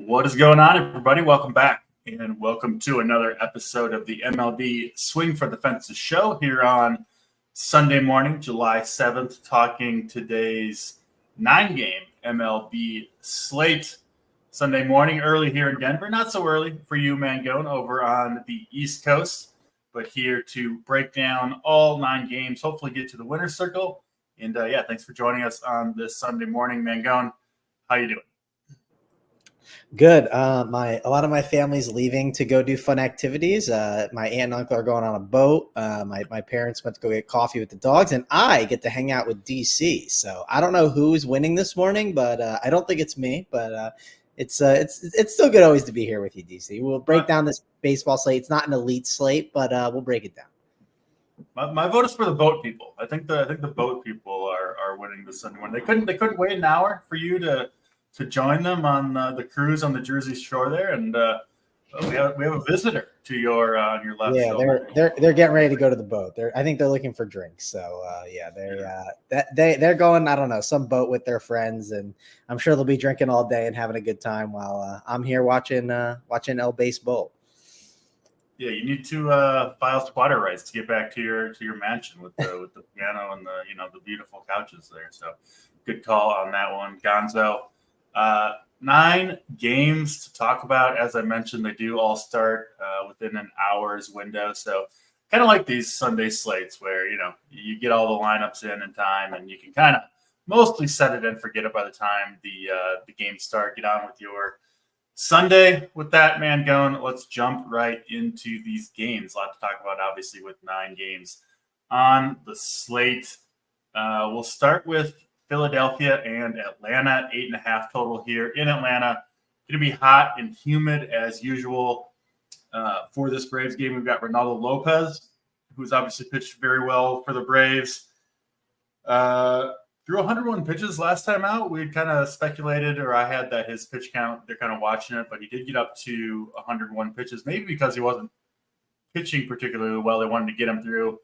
What is going on, everybody? Welcome back, and welcome to another episode of the MLB Swing for the Fences show here on Sunday morning, July 7th, talking today's 9-game MLB slate. Sunday morning, early here in Denver. Not so early for you, Mangone, over on the East Coast, but here to break down all 9 games, hopefully get to the winner's circle. And, thanks for joining us on this Sunday morning, Mangone. How you doing? Good. A lot of my family's leaving to go do fun activities. My aunt and uncle are going on a boat. My parents went to go get coffee with the dogs, and I get to hang out with DC. So I don't know who's winning this morning, but I don't think it's me. But it's still good always to be here with you, DC. We'll break down this baseball slate. It's not an elite slate, but we'll break it down. My vote is for the boat people. I think the boat people are winning this Sunday morning. They couldn't wait an hour for you to join them on the cruise on the Jersey Shore there, and we have a visitor to your on your left. Yeah, they're getting ready to go to the boat. I think they're looking for drinks. So they're going, I don't know, some boat with their friends, and I'm sure they'll be drinking all day and having a good time while I'm here watching El Baseball. Yeah, you need to file squatter rights to get back to your mansion with the piano and the beautiful couches there. So good call on that one, Gonzo. 9 games to talk about. As I mentioned, they do all start within an hour's window. So kind of like these Sunday slates where, you get all the lineups in time and you can kind of mostly set it and forget it by the time the games start. Get on with your Sunday. With that, Mangone, let's jump right into these games. A lot to talk about, obviously, with 9 games on the slate. We'll start with Philadelphia and Atlanta, 8.5 total here in Atlanta. Going to be hot and humid as usual. For this Braves game, we've got Ronaldo Lopez, who's obviously pitched very well for the Braves. Threw 101 pitches last time out. We kind of speculated, or I had that his pitch count, they're kind of watching it, but he did get up to 101 pitches, maybe because he wasn't pitching particularly well. They wanted to get him through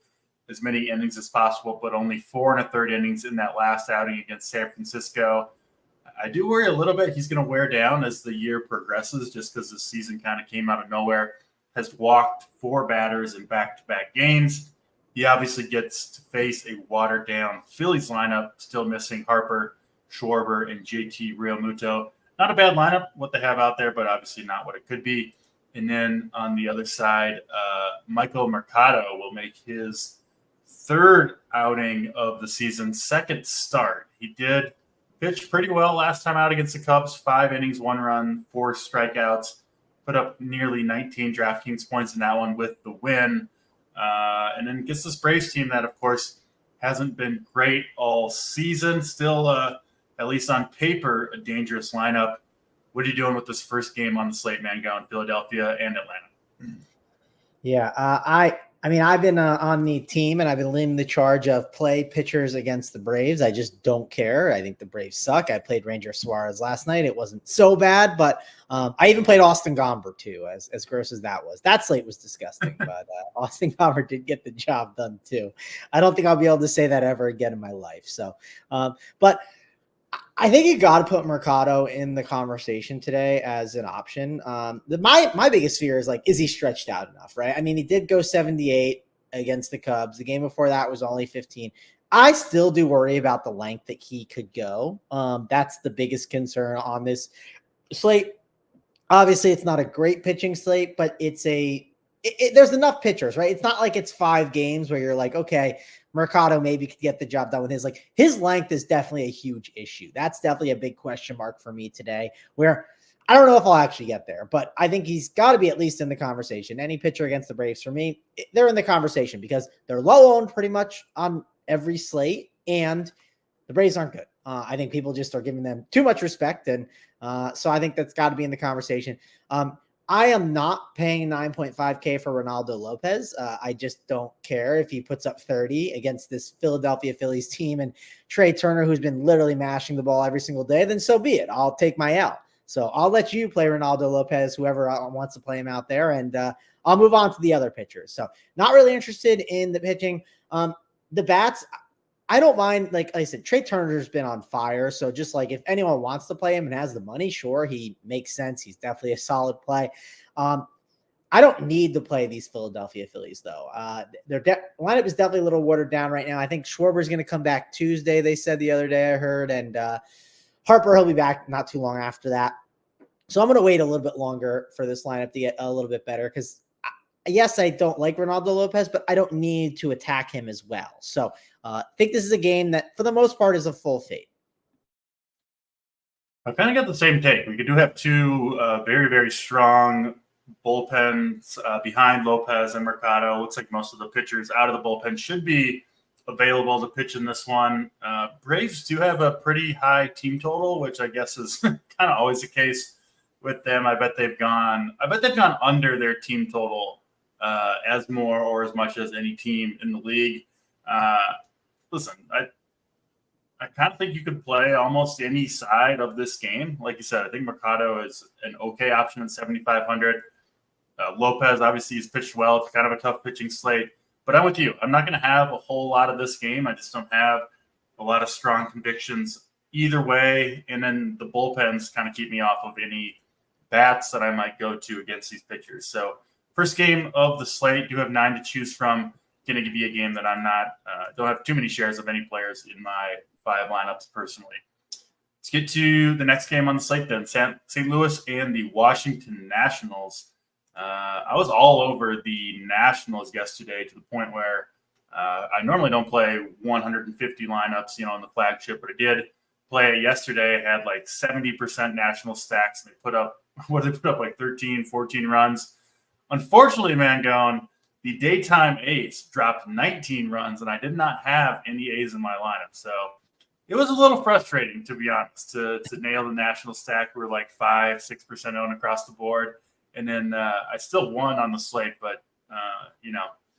as many innings as possible, but only 4 1/3 innings in that last outing against San Francisco. I do worry a little bit he's going to wear down as the year progresses, just because this season kind of came out of nowhere. Has walked 4 batters in back-to-back games. He obviously gets to face a watered-down Phillies lineup, still missing Harper, Schwarber, and JT Realmuto. Not a bad lineup, what they have out there, but obviously not what it could be. And then on the other side, Michael Mercado will make his 3rd outing of the season, 2nd start. He did pitch pretty well last time out against the Cubs, 5 innings, 1 run, 4 strikeouts, put up nearly 19 DraftKings points in that one with the win. And then gets this Braves team that, of course, hasn't been great all season. Still, at least on paper, a dangerous lineup. What are you doing with this first game on the slate, Mangone, Philadelphia and Atlanta? Yeah, I've been on the team, and I've been leading the charge of play pitchers against the Braves. I just don't care. I think the Braves suck. I played Ranger Suarez last night. It wasn't so bad, but I even played Austin Gomber too, as gross as that was. That slate was disgusting, but Austin Gomber did get the job done too. I don't think I'll be able to say that ever again in my life. So, but I think you got to put Mercado in the conversation today as an option. My biggest fear is, is he stretched out enough, right? I mean, he did go 78 against the Cubs. The game before that was only 15. I still do worry about the length that he could go. That's the biggest concern on this slate. Obviously, it's not a great pitching slate, but there's enough pitchers, right? It's not like it's 5 games where you're like, okay, Mercado maybe could get the job done with his length is definitely a huge issue. That's definitely a big question mark for me today, where I don't know if I'll actually get there, but I think he's got to be at least in the conversation. Any pitcher against the Braves, for me, they're in the conversation because they're low owned pretty much on every slate, and the Braves aren't good. I think people just are giving them too much respect, and so I think that's got to be in the conversation. I am not paying $9.5K for Ronaldo Lopez. I just don't care if he puts up 30 against this Philadelphia Phillies team and Trey Turner, who's been literally mashing the ball every single day, then so be it. I'll take my L. So I'll let you play Ronaldo Lopez, whoever wants to play him out there, and I'll move on to the other pitchers. So not really interested in the pitching. The bats, I don't mind, like I said, Trey Turner's been on fire. So just like if anyone wants to play him and has the money, sure, he makes sense. He's definitely a solid play. I don't need to play these Philadelphia Phillies, though. Their lineup is definitely a little watered down right now. I think Schwarber's going to come back Tuesday, they said the other day, I heard. And Harper, he'll be back not too long after that. So I'm going to wait a little bit longer for this lineup to get a little bit better because, yes, I don't like Ronaldo Lopez, but I don't need to attack him as well. So I think this is a game that, for the most part, is a full fade. I kind of got the same take. We do have two very, very strong bullpens behind Lopez and Mercado. Looks like most of the pitchers out of the bullpen should be available to pitch in this one. Braves do have a pretty high team total, which I guess is kind of always the case with them. I bet they've gone under their team total as more or as much as any team in the league. Listen, I kind of think you could play almost any side of this game. Like you said, I think Mercado is an okay option at 7,500. Lopez, obviously, has pitched well. It's kind of a tough pitching slate. But I'm with you. I'm not going to have a whole lot of this game. I just don't have a lot of strong convictions either way. And then the bullpens kind of keep me off of any bats that I might go to against these pitchers. So first game of the slate, do have 9 to choose from. Going to be a game that I'm not don't have too many shares of any players in my 5 lineups personally. Let's get to the next game on the slate then. St. Louis and the Washington Nationals. I was all over the Nationals yesterday to the point where I normally don't play 150 lineups, in the flagship, but I did play it yesterday. I had like 70% National stacks, and they put up like 13, 14 runs. Unfortunately, Mangone, the daytime A's dropped 19 runs, and I did not have any A's in my lineup. So it was a little frustrating, to be honest, to nail the National stack. We were like 5-6% owned across the board. And then I still won on the slate, but,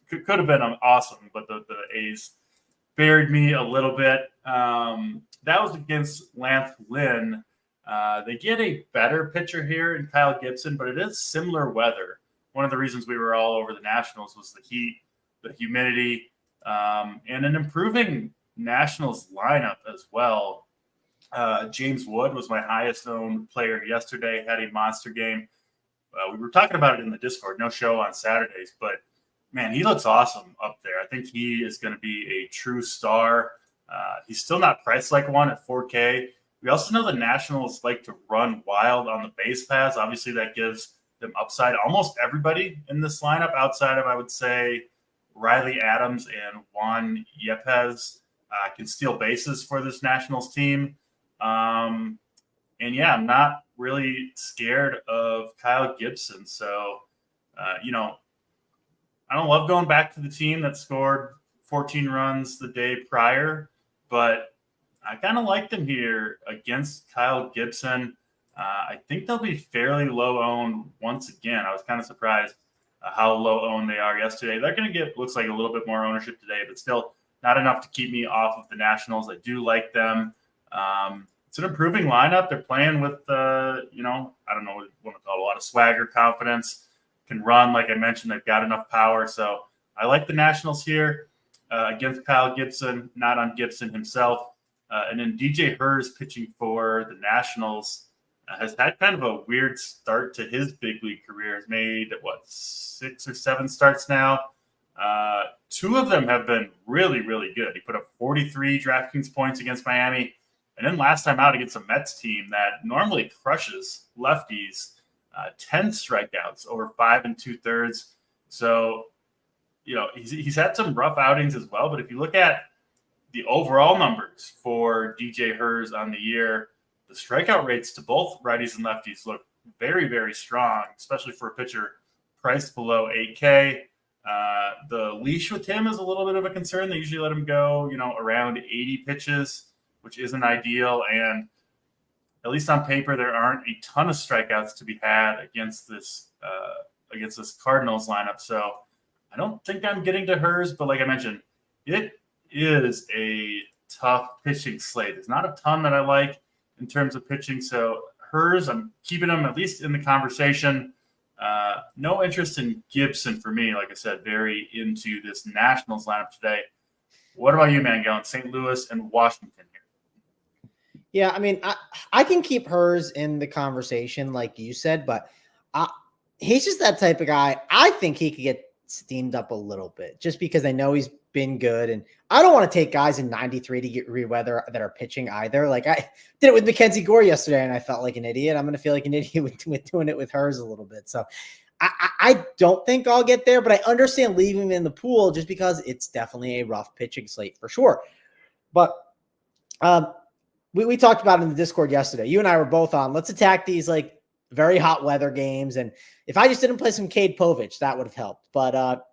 could have been awesome. But the A's buried me a little bit. That was against Lance Lynn. They get a better pitcher here in Kyle Gibson, but it is similar weather. One of the reasons we were all over the Nationals was the heat, the humidity, and an improving Nationals lineup as well. James Wood was my highest owned player yesterday, had a monster game. We were talking about it in the Discord, no show on Saturdays, but man, he looks awesome up there. I think he is going to be a true star. He's still not priced like one at 4K. We also know the Nationals like to run wild on the base paths. Obviously, that gives them upside. Almost everybody in this lineup, outside of, I would say, Riley Adams and Juan Yepez, can steal bases for this Nationals team. And yeah, I'm not really scared of Kyle Gibson. So, I don't love going back to the team that scored 14 runs the day prior, but I kind of like them here against Kyle Gibson. I think they'll be fairly low owned once again. I was kind of surprised how low owned they are yesterday. They're going to get, looks like, a little bit more ownership today, but still not enough to keep me off of the Nationals. I do like them. It's an improving lineup. They're playing with, I don't know what you want to call it, a lot of swagger, confidence, can run. Like I mentioned, they've got enough power. So I like the Nationals here against Kyle Gibson, not on Gibson himself. And then DJ Hers pitching for the Nationals has had kind of a weird start to his big league career. He's made, 6 or 7 starts now. 2 of them have been really, really good. He put up 43 DraftKings points against Miami. And then last time out against a Mets team that normally crushes lefties, 10 strikeouts over 5 2/3. So, he's had some rough outings as well. But if you look at the overall numbers for DJ Hers on the year, the strikeout rates to both righties and lefties look very, very strong, especially for a pitcher priced below 8K. The leash with him is a little bit of a concern. They usually let him go, around 80 pitches, which isn't ideal. And at least on paper, there aren't a ton of strikeouts to be had against this Cardinals lineup. So I don't think I'm getting to Hers, but like I mentioned, it is a tough pitching slate. There's not a ton that I like in terms of pitching. So Hers, I'm keeping them at least in the conversation. No interest in Gibson for me. Like I said, very into this Nationals lineup today. What about you, man? Going St. Louis and Washington here. Yeah, I mean, I can keep hers in the conversation, like you said, but he's just that type of guy. I think he could get steamed up a little bit just because I know he's been good. And I don't want to take guys in 93 to get re-weather that are pitching either. Like I did it with Mackenzie Gore yesterday and I felt like an idiot. I'm going to feel like an idiot with doing it with hers a little bit. So I don't think I'll get there, but I understand leaving him in the pool just because it's definitely a rough pitching slate for sure. But we talked about it in the Discord yesterday. You and I were both on. Let's attack these like very hot weather games. And if I just didn't play some Cade Povich, that would have helped. But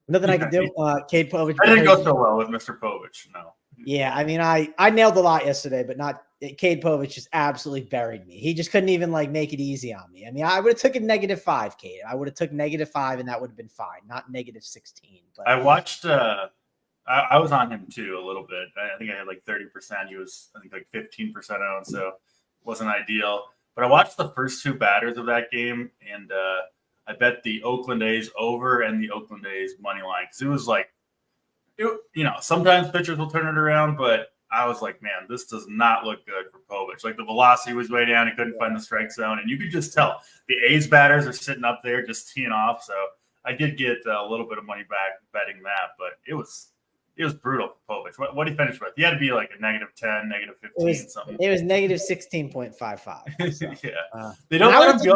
nothing I could do. Cade Povich. I didn't go so well with Mr. Povich. No. Yeah, I mean, I nailed a lot yesterday, but not Cade Povich just absolutely buried me. He just couldn't even like make it easy on me. I mean, I would have took a -5, Cade. I would have took -5, and that would have been fine, not -16. But I watched. I was on him too a little bit. I think I had like 30%. He was, I think, like 15% owned, so it wasn't ideal. But I watched the first two batters of that game, and I bet the Oakland A's over and the Oakland A's money line because it was like, sometimes pitchers will turn it around, but I was like, man, this does not look good for Povich. Like the velocity was way down. He couldn't find the strike zone, and you could just tell the A's batters are sitting up there just teeing off. So I did get a little bit of money back betting that, but it was brutal for Povich. What did he finish with? He had to be like a -10, -15, something. It was -16.55. So, yeah, they don't let him go.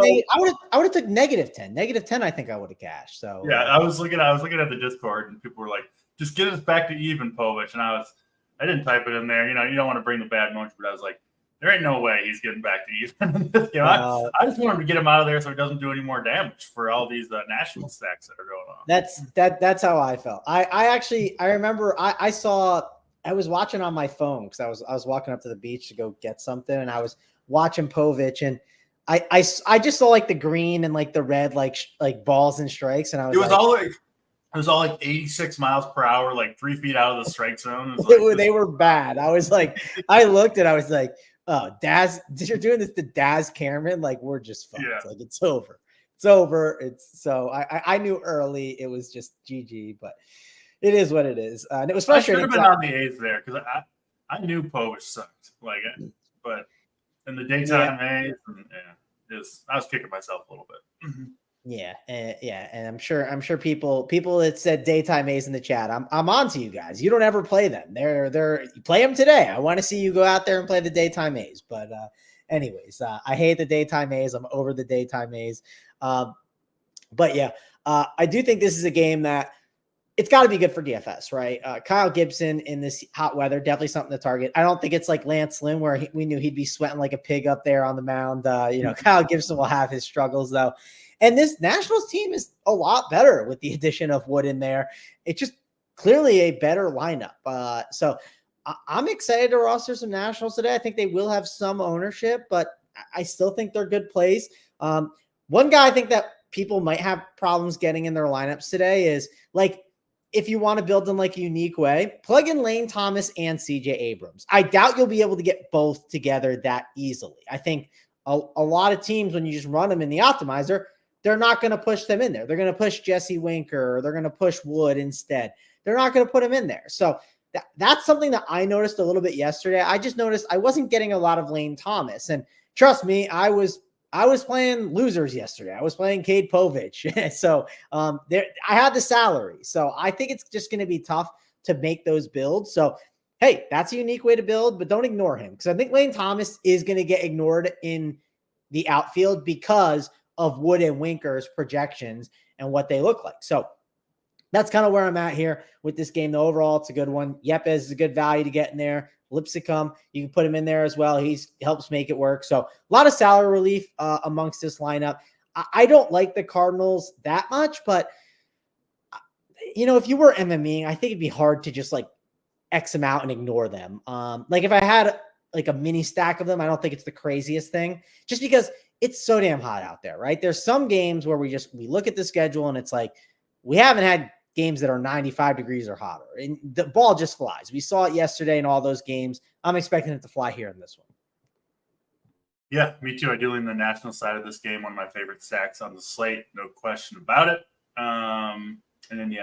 I would have took -10. -10, I think I would have cashed. So yeah, I was looking at the Discord, and people were like, "Just get us back to even, Povich." And I didn't type it in there. You don't want to bring the bad motion, but I was like, there ain't no way he's getting back to even. I just want him to get him out of there so he doesn't do any more damage for all these national stacks that are going on. That's how I felt. I remember I was watching on my phone because I was walking up to the beach to go get something, and I was watching Povich, and I just saw like the green and like the red like balls and strikes, and I was it was all like 86 miles per hour, like 3 feet out of the strike zone. They were bad. I was like, I looked and I was like, oh, Daz, you're doing this to Daz Cameron. Like, we're just fucked. Yeah. Like, it's over. It's over. I knew early it was just GG, but it is what it is. And it was frustrating. I should have been on the A's there because I knew Povich sucked. Like, but in the daytime A's, I was kicking myself a little bit. Yeah, and I'm sure people that said daytime A's in the chat, I'm on to you guys. You don't ever play them. You play them today. I want to see you go out there and play the daytime A's. But anyways, I hate the daytime A's. I'm over the daytime A's. But yeah, I do think this is a game that it's got to be good for DFS, right? Kyle Gibson in this hot weather, definitely something to target. I don't think it's like Lance Lynn where we knew he'd be sweating like a pig up there on the mound. Kyle Gibson will have his struggles though. And this Nationals team is a lot better with the addition of Wood in there. It's just clearly a better lineup. So I'm excited to roster some Nationals today. I think they will have some ownership, but I still think they're good plays. One guy I think that people might have problems getting in their lineups today is like, if you want to build in like a unique way, plug in Lane Thomas and CJ Abrams. I doubt you'll be able to get both together that easily. I think a lot of teams, when you just run them in the optimizer, they're not going to push them in there. They're going to push Jesse Winker, or they're going to push Wood instead. They're not going to put him in there. So that's something that I noticed a little bit yesterday. I just noticed I wasn't getting a lot of Lane Thomas. And trust me, I was playing losers yesterday. I was playing Cade Povich. So I had the salary. So I think it's just going to be tough to make those builds. So, hey, that's a unique way to build, but don't ignore him. Because I think Lane Thomas is going to get ignored in the outfield because of Wood and Winker's projections and what they look like. So that's kind of where I'm at here with this game. The overall, it's a good one. Yepes is a good value to get in there. Lipsicum, you can put him in there as well. He helps make it work. So a lot of salary relief amongst this lineup. I don't like the Cardinals that much, but if you were MMEing, I think it'd be hard to just like X them out and ignore them. Like if I had like a mini stack of them, I don't think it's the craziest thing just because it's so damn hot out there, right? There's some games where we look at the schedule and it's like, we haven't had games that are 95 degrees or hotter and the ball just flies. We saw it yesterday in all those games. I'm expecting it to fly here in this one. Yeah, me too. I do lean the national side of this game. One of my favorite stacks on the slate. No question about it. And then,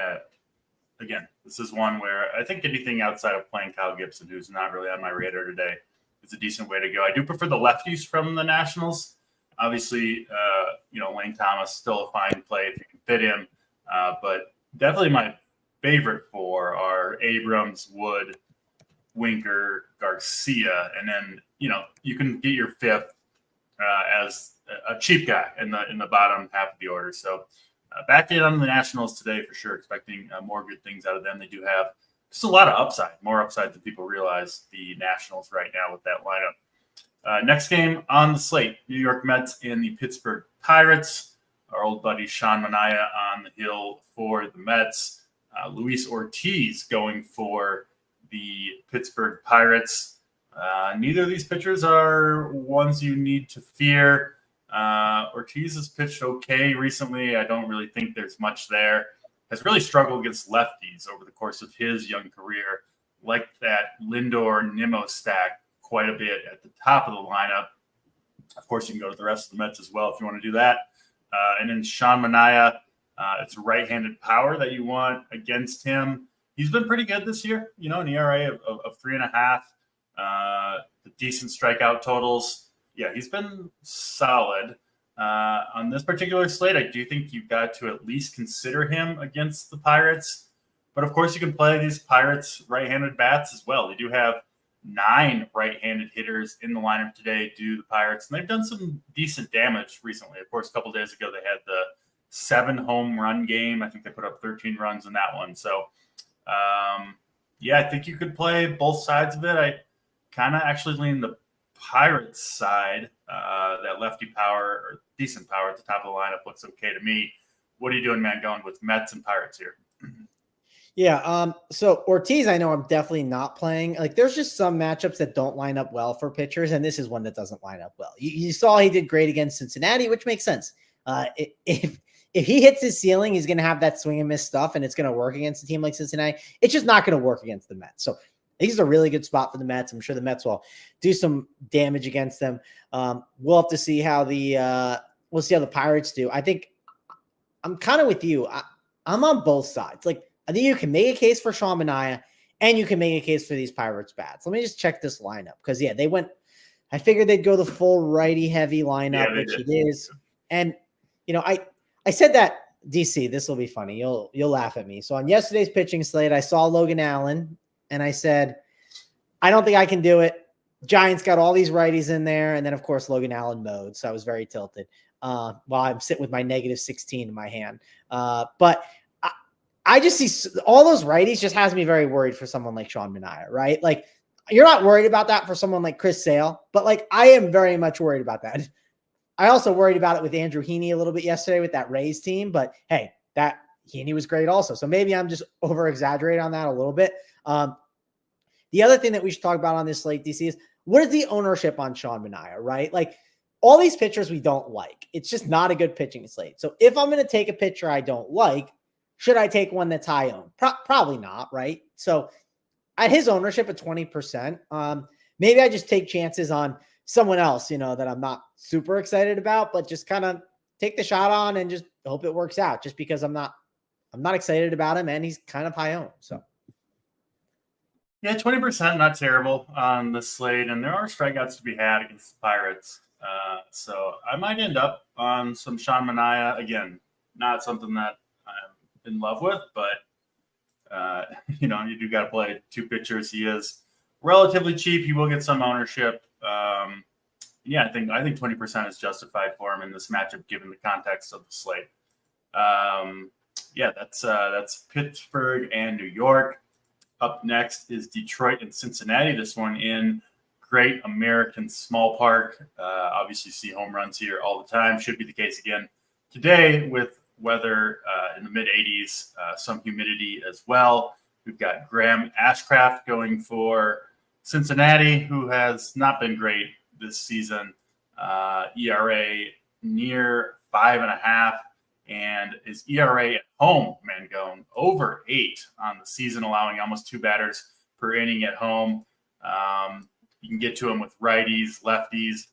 again, this is one where I think anything outside of playing Kyle Gibson, who's not really on my radar today, is a decent way to go. I do prefer the lefties from the Nationals. Obviously, Lane Thomas still a fine play if you can fit him, but definitely my favorite four are Abrams, Wood, Winker, Garcia, and then you can get your fifth as a cheap guy in the bottom half of the order. So back in on the Nationals today for sure, expecting more good things out of them. They do have just a lot of upside, more upside than people realize, the Nationals right now with that lineup. Next game on the slate, New York Mets and the Pittsburgh Pirates. Our old buddy Sean Manaea on the hill for the Mets. Luis Ortiz going for the Pittsburgh Pirates. Neither of these pitchers are ones you need to fear. Ortiz has pitched okay recently. I don't really think there's much there. Has really struggled against lefties over the course of his young career. Like that Lindor-Nimmo stack quite a bit at the top of the lineup. Of course, you can go to the rest of the Mets as well if you want to do that. And then Sean Manaea, it's right-handed power that you want against him. He's been pretty good this year, an ERA of 3.5, the decent strikeout totals. Yeah, he's been solid. On this particular slate, I do think you've got to at least consider him against the Pirates. But, of course, you can play these Pirates right-handed bats as well. They do have 9 right-handed hitters in the lineup today due to the Pirates, and they've done some decent damage recently. Of course, a couple days ago, they had the 7 home run game. I think they put up 13 runs in that one. So, I think you could play both sides of it. I kind of actually lean the Pirates side. That lefty power or decent power at the top of the lineup looks okay to me. What are you doing, man, going with Mets and Pirates here? Yeah. So Ortiz, I know I'm definitely not playing. Like, there's just some matchups that don't line up well for pitchers, and this is one that doesn't line up well. You saw he did great against Cincinnati, which makes sense. If he hits his ceiling, he's going to have that swing and miss stuff, and it's going to work against a team like Cincinnati. It's just not going to work against the Mets. So this is a really good spot for the Mets. I'm sure the Mets will do some damage against them. We'll have to see how we'll see how the Pirates do. I think I'm kind of with you. I'm on both sides. Like, I think you can make a case for Sean Manaea, and you can make a case for these Pirates bats. Let me just check this lineup because, they went – I figured they'd go the full righty-heavy lineup, which it is. And, I said that, DC, this will be funny. You'll laugh at me. So on yesterday's pitching slate, I saw Logan Allen, and I said, I don't think I can do it. Giants got all these righties in there, and then, of course, Logan Allen mode, so I was very tilted while I'm sitting with my -16 in my hand. But – I just see all those righties just has me very worried for someone like Sean Manaea, right? Like, you're not worried about that for someone like Chris Sale, but like, I am very much worried about that. I also worried about it with Andrew Heaney a little bit yesterday with that Rays team, but hey, that Heaney was great also. So maybe I'm just over exaggerating on that a little bit. The other thing that we should talk about on this slate, DC, is what is the ownership on Sean Manaea, right? Like, all these pitchers we don't like. It's just not a good pitching slate. So if I'm going to take a pitcher I don't like, should I take one that's high owned? Probably not, right? So at his ownership at 20%, maybe I just take chances on someone else, that I'm not super excited about, but just kind of take the shot on and just hope it works out, just because I'm not excited about him, and he's kind of high owned. So yeah, 20%, not terrible on the slate, and there are strikeouts to be had against the Pirates. So I might end up on some Sean Manaea. Again, not something that I'm in love with, but you do got to play 2 pitchers. He is relatively cheap. He will get some ownership. I think 20% is justified for him in this matchup given the context of the slate. That's Pittsburgh and New York. Up next is Detroit and Cincinnati. This one in Great American Small Park. Obviously, see home runs here all the time. Should be the case again today with weather in the mid-80s, some humidity as well. We've got Graham Ashcraft going for Cincinnati, who has not been great this season. ERA near 5.5, and his ERA at home, Mangone, over 8 on the season, allowing almost 2 batters per inning at home. You can get to him with righties, lefties,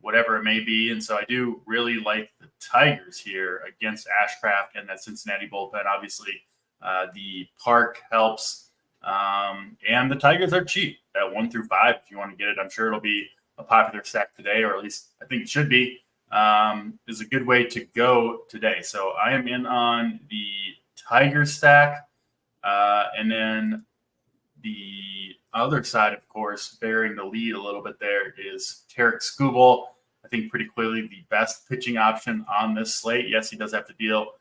whatever it may be. And so I do really like the Tigers here against Ashcraft and that Cincinnati bullpen. Obviously, The park helps. And the Tigers are cheap at 1 through 5 if you want to get it. I'm sure it'll be a popular stack today, or at least I think it should be. Is a good way to go today. So I am in on the Tiger stack. And then the other side, of course, bearing the lead a little bit there is Tarek Skubal. I think pretty clearly the best pitching option on this slate. Yes, he does have to deal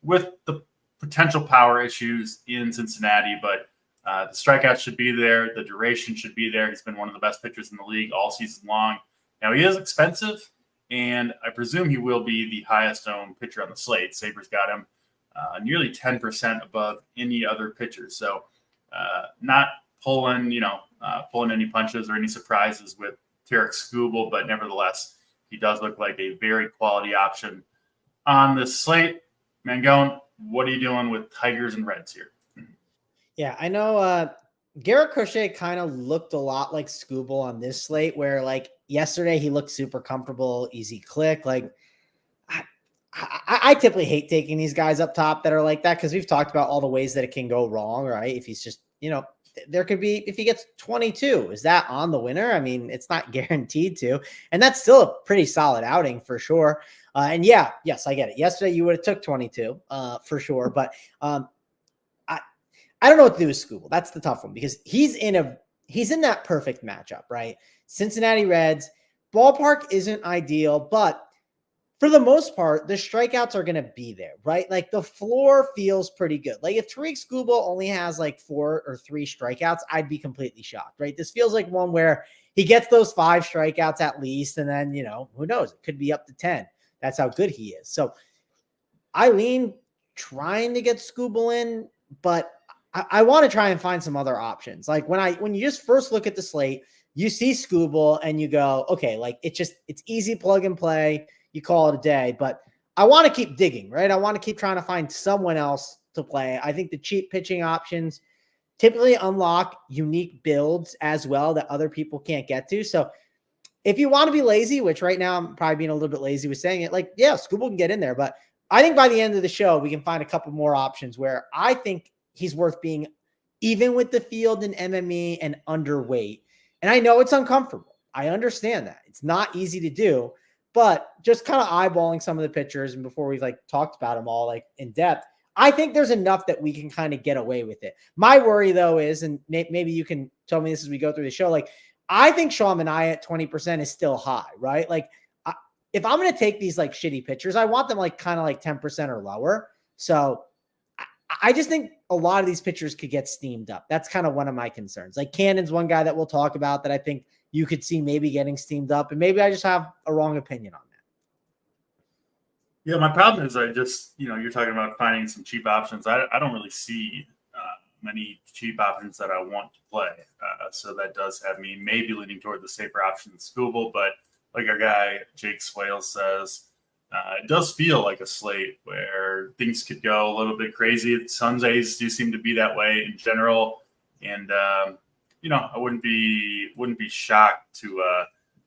with the potential power issues in Cincinnati, but the strikeouts should be there. The duration should be there. He's been one of the best pitchers in the league all season long. Now, he is expensive, and I presume he will be the highest owned pitcher on the slate. Sabres got him nearly 10% above any other pitcher. So not pulling any punches or any surprises with Tarek Skubal, but nevertheless, he does look like a very quality option on this slate. Mangone, what are you doing with Tigers and Reds here? Yeah, I know Garrett Crochet kind of looked a lot like Skubal on this slate, where like yesterday he looked super comfortable, easy click. Like I typically hate taking these guys up top that are like that, because we've talked about all the ways that it can go wrong, right? If he's just, there could be, if he gets 22, is that on the winner? I mean, it's not guaranteed to, and that's still a pretty solid outing for sure. And yes, I get it. Yesterday you would have took 22 for sure, but I don't know what to do with Skubal. That's the tough one, because he's in that perfect matchup, right? Cincinnati Reds, ballpark isn't ideal, but for the most part, the strikeouts are going to be there, right? Like the floor feels pretty good. Like if Tarek Skubal only has like 4 or 3 strikeouts, I'd be completely shocked, right? This feels like one where he gets those 5 strikeouts at least, and then, who knows? It could be up to 10. That's how good he is. So I lean trying to get Skubal in, but I want to try and find some other options. Like when you just first look at the slate, you see Skubal and you go, okay, like it's easy plug and play. You call it a day, but I want to keep digging, right? I want to keep trying to find someone else to play. I think the cheap pitching options typically unlock unique builds as well that other people can't get to. So if you want to be lazy, which right now I'm probably being a little bit lazy with saying it, like, yeah, Skubal can get in there, but I think by the end of the show, we can find a couple more options where I think he's worth being even with the field in MME and underweight. And I know it's uncomfortable. I understand that. It's not easy to do, but just kind of eyeballing some of the pitchers, and before we've like talked about them all like in depth, I think there's enough that we can kind of get away with it. My worry though is, and maybe you can tell me this as we go through the show, like I think Sean Manaea at 20% is still high, right? Like if I'm going to take these like shitty pitchers, I want them like kind of like 10% or lower. So I just think a lot of these pitchers could get steamed up. That's kind of one of my concerns. Like Cannon's one guy that we'll talk about that I think you could see maybe getting steamed up, and maybe I just have a wrong opinion on that. Yeah, my problem is I just, you're talking about finding some cheap options. I don't really see many cheap options that I want to play. So that does have me maybe leaning toward the safer option in Skubal, but like our guy Jake Swales says, it does feel like a slate where things could go a little bit crazy. Sundays do seem to be that way in general, and I wouldn't be shocked to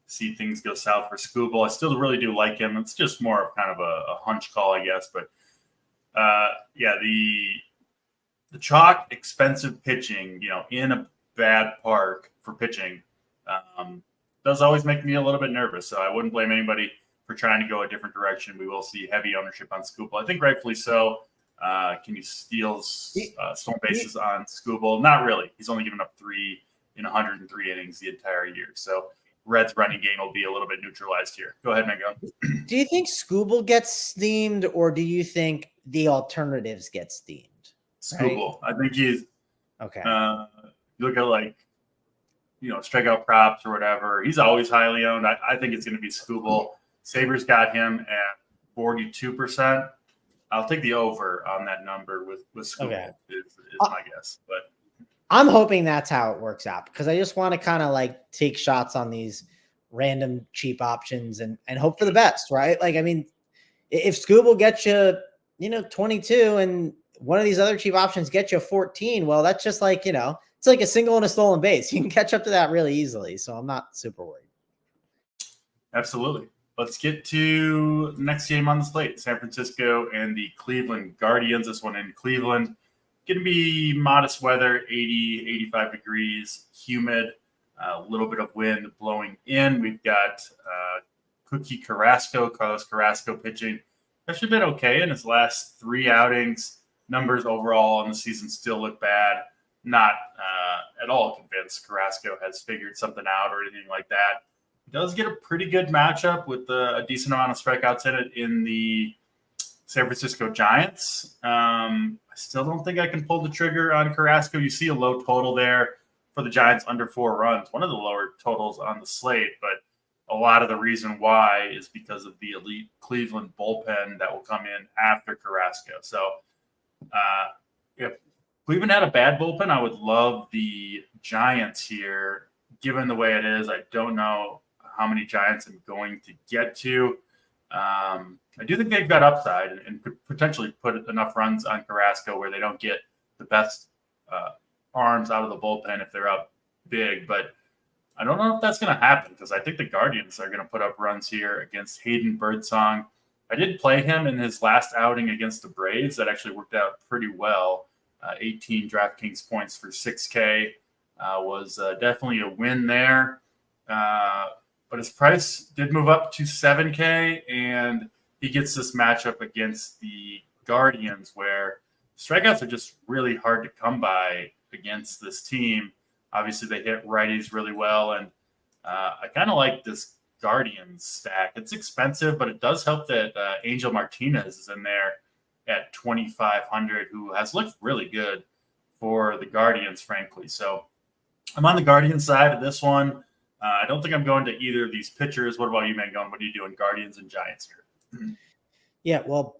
see things go south for Skubal. I still really do like him. It's just more of kind of a hunch call, I guess. But the chalk expensive pitching, in a bad park for pitching, does always make me a little bit nervous. So I wouldn't blame anybody for trying to go a different direction. We will see heavy ownership on Skubal. I think rightfully so. Can you steal stolen bases on Skubal? Not really. He's only given up 3 in 103 innings the entire year. So Reds running game will be a little bit neutralized here. Go ahead, Mango. Do you think Skubal gets steamed, or do you think the alternatives get steamed? Skubal. Right? I think he's okay. You look at strikeout props or whatever. He's always highly owned. I think it's going to be Skubal. Sabres got him at 42%. I'll take the over on that number with Skubal. Okay. Is my guess, but I'm hoping that's how it works out, because I just want to kind of like take shots on these random cheap options and hope for the best, right? Like, I mean, if Skubal gets you, 22 and one of these other cheap options gets you 14, well, that's just like, it's like a single and a stolen base. You can catch up to that really easily. So I'm not super worried. Absolutely. Let's get to the next game on the slate, San Francisco and the Cleveland Guardians. This one in Cleveland. going to be modest weather, 80, 85 degrees, humid, a little bit of wind blowing in. We've got Carlos Carrasco pitching. Actually been okay in his last 3 outings. Numbers overall on the season still look bad. Not at all convinced Carrasco has figured something out or anything like that. He does get a pretty good matchup with a decent amount of strikeouts in it in the San Francisco Giants. I still don't think I can pull the trigger on Carrasco. You see a low total there for the Giants, under 4 runs, one of the lower totals on the slate, but a lot of the reason why is because of the elite Cleveland bullpen that will come in after Carrasco. So if Cleveland had a bad bullpen, I would love the Giants here. Given the way it is, I don't know how many Giants I'm going to get to. I do think they've got upside and could potentially put enough runs on Carrasco where they don't get the best arms out of the bullpen if they're up big. But I don't know if that's going to happen because I think the Guardians are going to put up runs here against Hayden Birdsong. I did play him in his last outing against the Braves. That actually worked out pretty well. 18 DraftKings points for 6K was definitely a win there. But his price did move up to 7K, and he gets this matchup against the Guardians where strikeouts are just really hard to come by against this team. Obviously, they hit righties really well, and I kind of like this Guardians stack. It's expensive, but it does help that Angel Martinez is in there at 2,500, who has looked really good for the Guardians, frankly. So I'm on the Guardians side of this one. I don't think I'm going to either of these pitchers. What about you, Mangone? What are you doing, Guardians and Giants here? Yeah, well,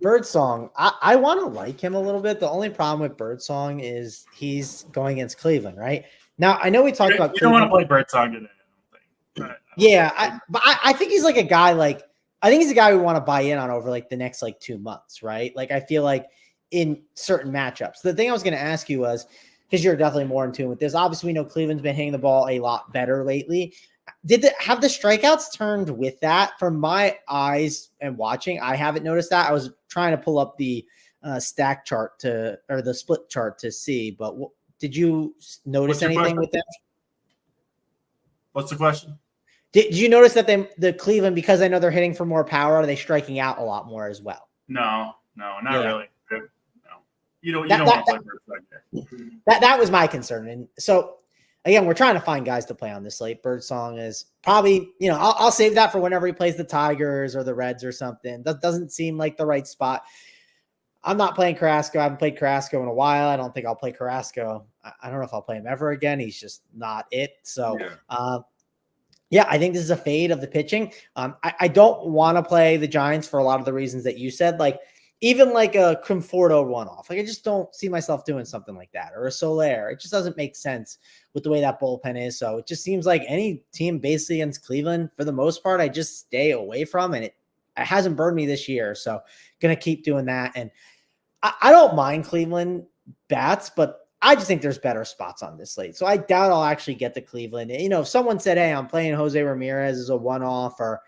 Birdsong, I want to like him a little bit. The only problem with Birdsong is he's going against Cleveland, right? Now, I know we talked about You don't want to play Birdsong today, I don't think. Yeah, but I think he's like a guy I think he's a guy we want to buy in on over like the next 2 months, right? Like I feel like in certain matchups. The thing I was going to ask you was, because you're definitely more in tune with this. Obviously, we know Cleveland's been hitting the ball a lot better lately. Have the strikeouts turned with that? From my eyes and watching, I haven't noticed that. I was trying to pull up the stack chart or the split chart to see, but did you notice anything with them? What's the question? Did you notice that the Cleveland, because I know they're hitting for more power, are they striking out a lot more as well? No, not really. No. You don't want to play Birdsong there. That was my concern. And so again, we're trying to find guys to play on this slate. Birdsong is probably, I'll save that for whenever he plays the Tigers or the Reds or something. That doesn't seem like the right spot. I'm not playing Carrasco. I haven't played Carrasco in a while. I don't think I'll play Carrasco. I don't know if I'll play him ever again. He's just not it. So, yeah, I think this is a fade of the pitching. I don't want to play the Giants for a lot of the reasons that you said. Like, even like a Conforto one-off. Like, I just don't see myself doing something like that. Or a Soler. It just doesn't make sense with the way that bullpen is. So it just seems like any team basically against Cleveland, for the most part, I just stay away from. And it hasn't burned me this year. So going to keep doing that. And I don't mind Cleveland bats, but I just think there's better spots on this slate. So I doubt I'll actually get to Cleveland. If someone said, hey, I'm playing Jose Ramirez as a one-off, or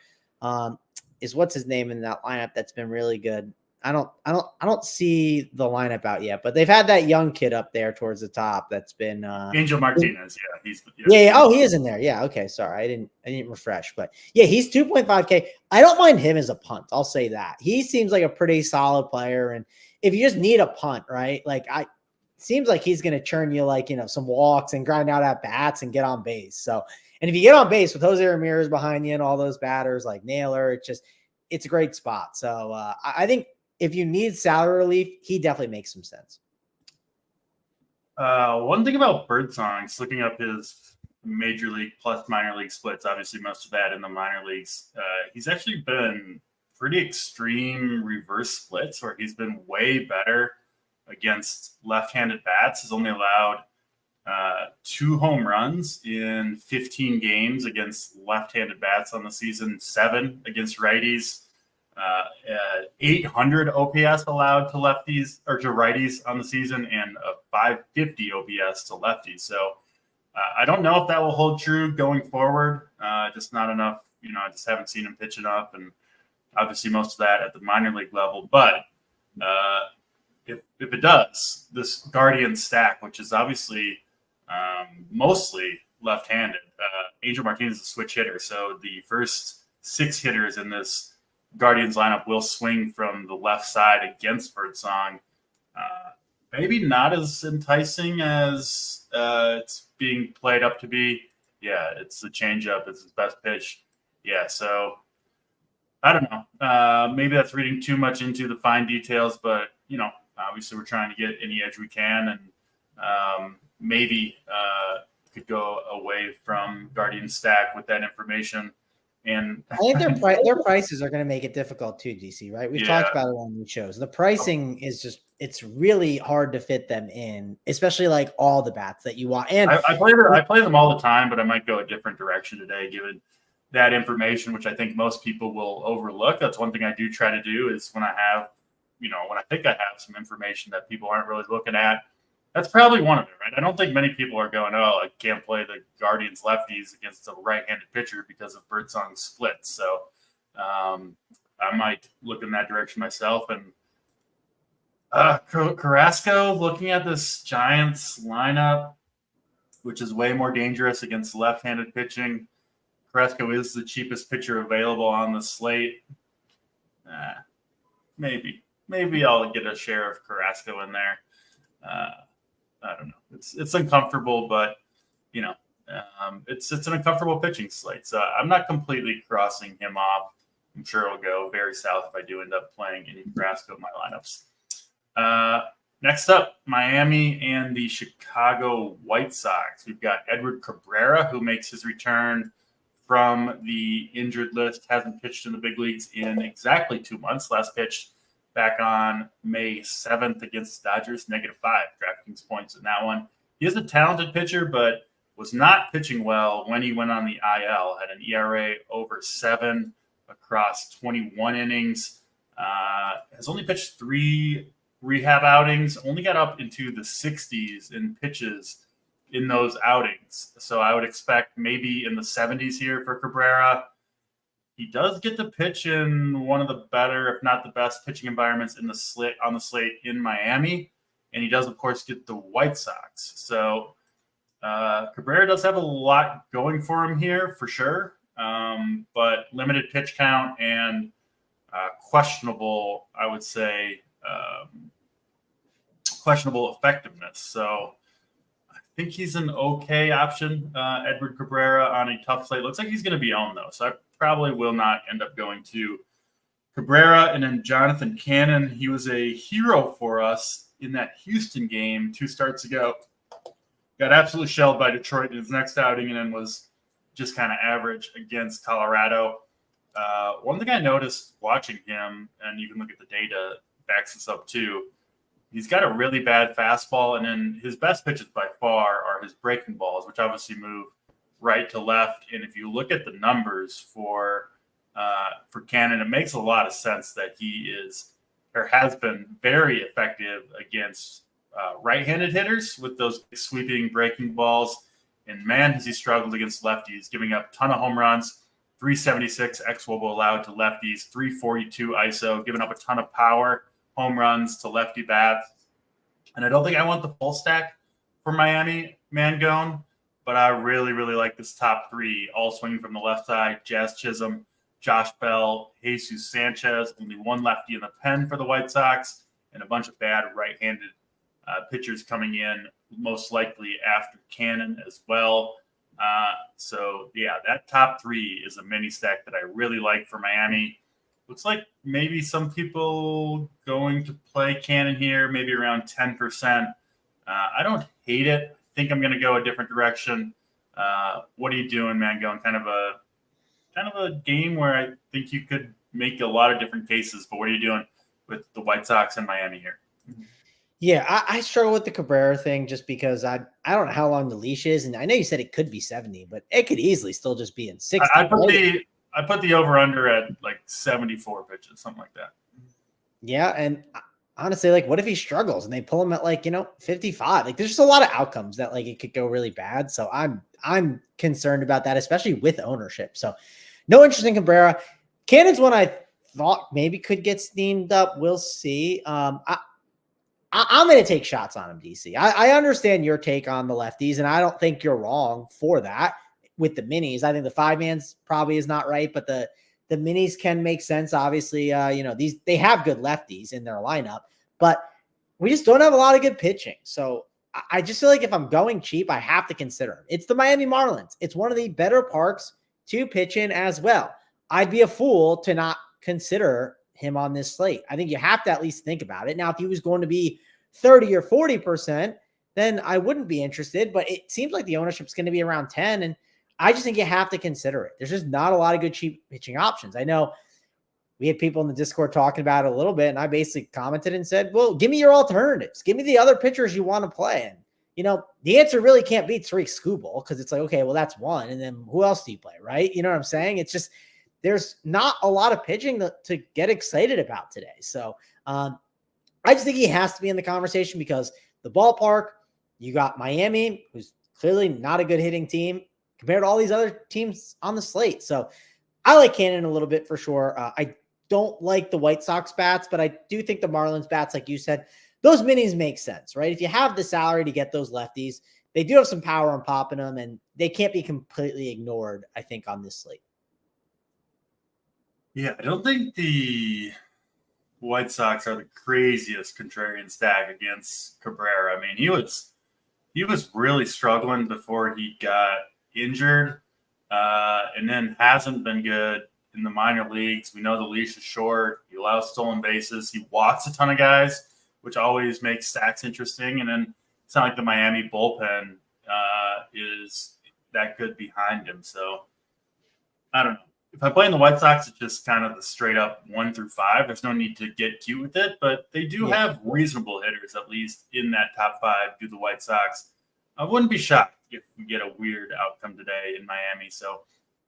is what's his name in that lineup that's been really good. I don't see the lineup out yet, but they've had that young kid up there towards the top. That's been Angel Martinez. Yeah. Oh, he is in there. Yeah. Okay. Sorry. I didn't refresh, but yeah, he's 2.5K. I don't mind him as a punt. I'll say that. He seems like a pretty solid player. And if you just need a punt, right? Seems like he's going to churn you some walks and grind out at bats and get on base. So, and if you get on base with Jose Ramirez behind you and all those batters like Naylor, it's a great spot. So I think if you need salary relief, he definitely makes some sense. One thing about Birdsong, just looking up his major league plus minor league splits, obviously most of that in the minor leagues, he's actually been pretty extreme reverse splits where he's been way better against left-handed bats. He's only allowed 2 home runs in 15 games against left-handed bats on the season, 7 against righties, 800 OPS allowed to lefties or to righties on the season, and a 550 OPS to lefties. So I don't know if that will hold true going forward. Just not enough. I just haven't seen him pitch enough, and obviously most of that at the minor league level. But if it does, this Guardian stack, which is obviously mostly left-handed, Angel Martinez is a switch hitter, so the first 6 hitters in this Guardians lineup will swing from the left side against Birdsong. Maybe not as enticing as it's being played up to be. Yeah, it's the changeup. It's his best pitch. Yeah, so I don't know. Maybe that's reading too much into the fine details, but, obviously we're trying to get any edge we can, and maybe could go away from Guardian stack with that information. And I think their prices are going to make it difficult too, DC, right? We've talked about it on these shows. The pricing is it's really hard to fit them in, especially like all the bats that you want. And I play them all the time, but I might go a different direction today, given that information, which I think most people will overlook. That's one thing I do try to do is when I have, when I think I have some information that people aren't really looking at, that's probably one of it, right? I don't think many people are going, oh, I can't play the Guardians lefties against a right-handed pitcher because of Birdsong's splits. So I might look in that direction myself. And Carrasco, looking at this Giants lineup, which is way more dangerous against left-handed pitching. Carrasco is the cheapest pitcher available on the slate. Maybe I'll get a share of Carrasco in there. I don't know. It's uncomfortable, but it's an uncomfortable pitching slate. So I'm not completely crossing him off. I'm sure it'll go very south if I do end up playing any Carrasco in my lineups. Next up, Miami and the Chicago White Sox. We've got Edward Cabrera, who makes his return from the injured list. Hasn't pitched in the big leagues in exactly 2 months. Last pitched back on May 7th against the Dodgers, -5 DraftKings points in that one. He is a talented pitcher, but was not pitching well when he went on the IL. Had an ERA over 7 across 21 innings. Has only pitched 3 rehab outings, only got up into the 60s in pitches in those outings. So I would expect maybe in the 70s here for Cabrera. He does get to pitch in one of the better, if not the best, pitching environments on the slate in Miami, and he does, of course, get the White Sox. So Cabrera does have a lot going for him here, for sure, but limited pitch count and questionable, I would say, questionable effectiveness. So I think he's an okay option, Edward Cabrera, on a tough slate. Looks like he's going to be owned, though, so I probably will not end up going to Cabrera. And then Jonathan Cannon, he was a hero for us in that Houston game 2 starts ago. Got absolutely shelled by Detroit in his next outing and then was just kind of average against Colorado. One thing I noticed watching him, and you can look at the data, backs this up too, he's got a really bad fastball, and then his best pitches by far are his breaking balls, which obviously move right to left. And if you look at the numbers for Cannon, it makes a lot of sense that he is or has been very effective against right-handed hitters with those sweeping breaking balls. And man, has he struggled against lefties, giving up a ton of home runs, 376 xWOBA allowed to lefties, 342 ISO, giving up a ton of power, home runs to lefty bats. And I don't think I want the full stack for Miami, Mangone, but I really, really like this top 3, all swinging from the left side: Jazz Chisholm, Josh Bell, Jesus Sanchez. Only one lefty in the pen for the White Sox, and a bunch of bad right-handed pitchers coming in, most likely after Cannon as well. So, yeah, that top 3 is a mini stack that I really like for Miami. Looks like maybe some people going to play Cannon here, maybe around 10%. I don't hate it. I think I'm going to go a different direction. What are you doing, man? Going kind of a game where I think you could make a lot of different cases, but what are you doing with the White Sox and Miami here? Yeah, I struggle with the Cabrera thing just because I don't know how long the leash is, and I know you said it could be 70, but it could easily still just be in 60. I put the over under at like 74 pitches, something like that. Yeah, and honestly, like, what if he struggles and they pull him at 55? Like, there's just a lot of outcomes that it could go really bad. So I'm concerned about that, especially with ownership. So no interest in Cabrera. Cannon's one I thought maybe could get steamed up. We'll see. I'm going to take shots on him, DC. I understand your take on the lefties, and I don't think you're wrong for that with the minis. I think the 5-man's probably is not right, but the minis can make sense. Obviously, they have good lefties in their lineup, but we just don't have a lot of good pitching. So I just feel like if I'm going cheap, I have to consider him. It's the Miami Marlins. It's one of the better parks to pitch in as well. I'd be a fool to not consider him on this slate. I think you have to at least think about it. Now, if he was going to be 30 or 40%, then I wouldn't be interested, but it seems like the ownership is going to be around 10. And I just think you have to consider it. There's just not a lot of good cheap pitching options. I know we had people in the Discord talking about it a little bit, and I basically commented and said, well, give me your alternatives. Give me the other pitchers you want to play. And, the answer really can't be Tariq Skubal, because it's like, okay, well, that's one. And then who else do you play, right? You know what I'm saying? It's just, there's not a lot of pitching to get excited about today. So I just think he has to be in the conversation because the ballpark, you got Miami, who's clearly not a good hitting team compared to all these other teams on the slate. So I like Cannon a little bit for sure. I don't like the White Sox bats, but I do think the Marlins bats, like you said, those minis make sense, right? If you have the salary to get those lefties, they do have some power on popping them, and they can't be completely ignored, I think, on this slate. Yeah, I don't think the White Sox are the craziest contrarian stack against Cabrera. I mean, he was really struggling before he got injured, and then hasn't been good in the minor leagues. We know the leash is short. He allows stolen bases. He walks a ton of guys, which always makes stacks interesting. And then it's not like the Miami bullpen is that good behind him. So I don't know. If I play in the White Sox, it's just kind of the straight up 1 through 5. There's no need to get cute with it, but they do have reasonable hitters, at least in that top 5, do the White Sox. I wouldn't be shocked if we get a weird outcome today in Miami. So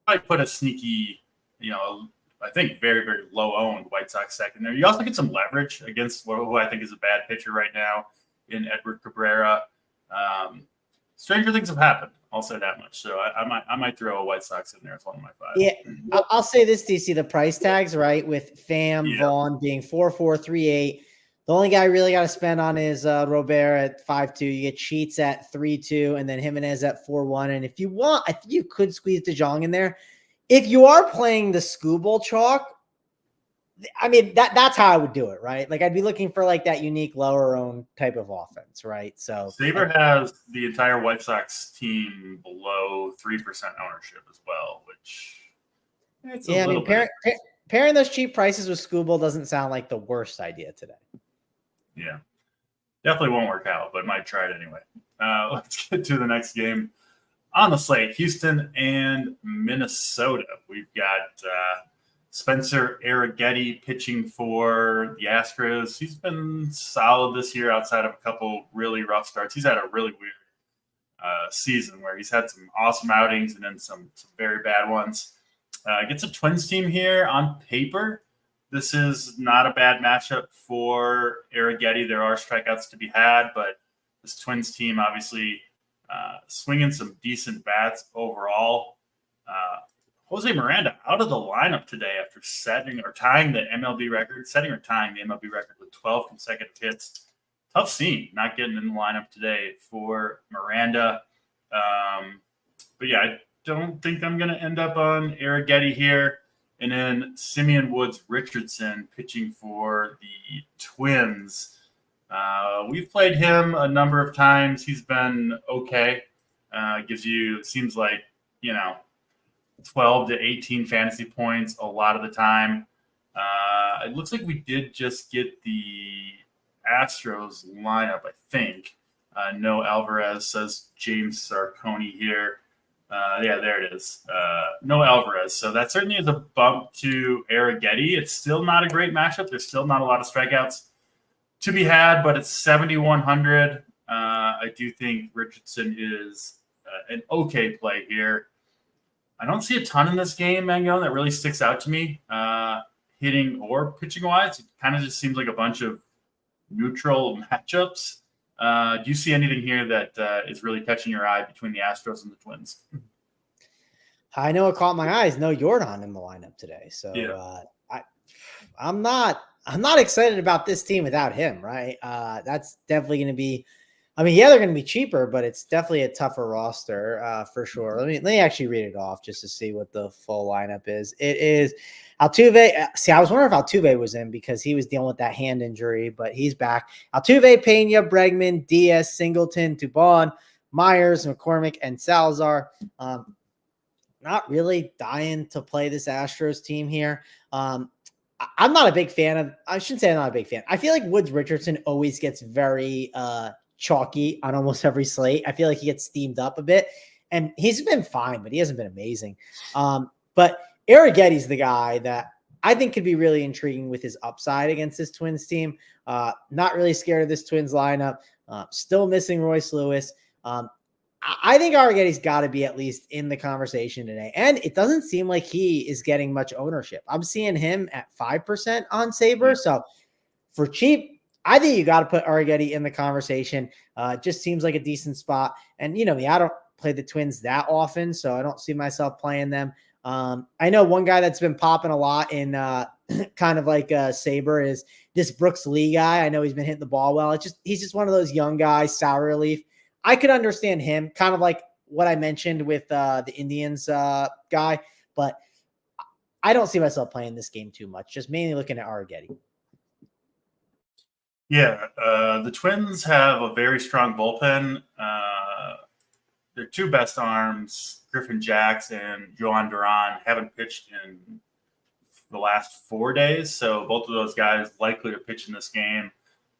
I might put a sneaky, I think very, very low owned White Sox stack in there. You also get some leverage against who I think is a bad pitcher right now in Edward Cabrera. Stranger things have happened. I'll say that much. So I might throw a White Sox in there as one of my 5. Yeah, I'll say this, DC. The price tags, right, with Pham, Vaughn being 4.438. The only guy I really got to spend on is Robert at 5.2. You get Sheets at 3.2, and then Jimenez at 4.1. And if you want, I think you could squeeze DeJong in there. If you are playing the Skubal chalk, I mean, that's how I would do it, right? Like, I'd be looking for like that unique lower owned type of offense, right? So Saber has the entire White Sox team below 3% ownership as well, which pairing those cheap prices with Skubal doesn't sound like the worst idea today. Yeah, definitely won't work out, but might try it anyway. Let's get to the next game on the slate: Houston and Minnesota. We've got Spencer Arrighetti pitching for the Astros. He's been solid this year outside of a couple really rough starts. He's had a really weird season where he's had some awesome outings and then some very bad ones. Gets a Twins team here on paper. This is not a bad matchup for Arrighetti. There are strikeouts to be had, but this Twins team obviously swinging some decent bats overall. Jose Miranda out of the lineup today after setting the MLB record with 12 consecutive hits. Tough scene not getting in the lineup today for Miranda. But yeah, I don't think I'm going to end up on Arrighetti here. And then Simeon Woods Richardson pitching for the Twins. We've played him a number of times. He's been okay. Seems like, 12 to 18 fantasy points a lot of the time. It looks like we did just get the Astros lineup, I think. No Alvarez, says James Sarconi here. There it is. No Alvarez. So that certainly is a bump to Arrighetti. It's still not a great matchup. There's still not a lot of strikeouts to be had, but it's 7,100. I do think Richardson is an okay play here. I don't see a ton in this game, Mango, that really sticks out to me, hitting or pitching wise. It kind of just seems like a bunch of neutral matchups. Do you see anything here that is really catching your eye between the Astros and the Twins? I know it caught my eyes. No Jordan in the lineup today. So I'm not I'm not excited about this team without him, right? That's definitely going to be. I mean, yeah, they're going to be cheaper, but it's definitely a tougher roster for sure. Let me actually read it off just to see what the full lineup is. It is Altuve. See, I was wondering if Altuve was in because he was dealing with that hand injury, but he's back. Altuve, Pena, Bregman, Diaz, Singleton, Dubon, Myers, McCormick, and Salazar. Not really dying to play this Astros team here. I'm not a big fan of, I shouldn't say I'm not a big fan. I feel like Woods Richardson always gets very chalky on almost every slate. I feel like he gets steamed up a bit, and he's been fine, but he hasn't been amazing. But Arrigetti's the guy that I think could be really intriguing with his upside against this Twins team. Not really scared of this Twins lineup. Still missing Royce Lewis. I think Arrigetti's got to be at least in the conversation today. And it doesn't seem like he is getting much ownership. I'm seeing him at 5% on Sabre. So for cheap, I think you got to put Arrigetti in the conversation. Just seems like a decent spot. And you know me, I don't play the Twins that often, so I don't see myself playing them. I know one guy that's been popping a lot in kind of like Sabre is this Brooks Lee guy. I know he's been hitting the ball well. He's just one of those young guys, sour relief. I could understand him, kind of like what I mentioned with the Indians guy, but I don't see myself playing this game too much, just mainly looking at Arrigetti. Yeah, the Twins have a very strong bullpen. Their two best arms, Griffin Jacks and Joan Duran, haven't pitched in the last 4 days, so both of those guys likely to pitch in this game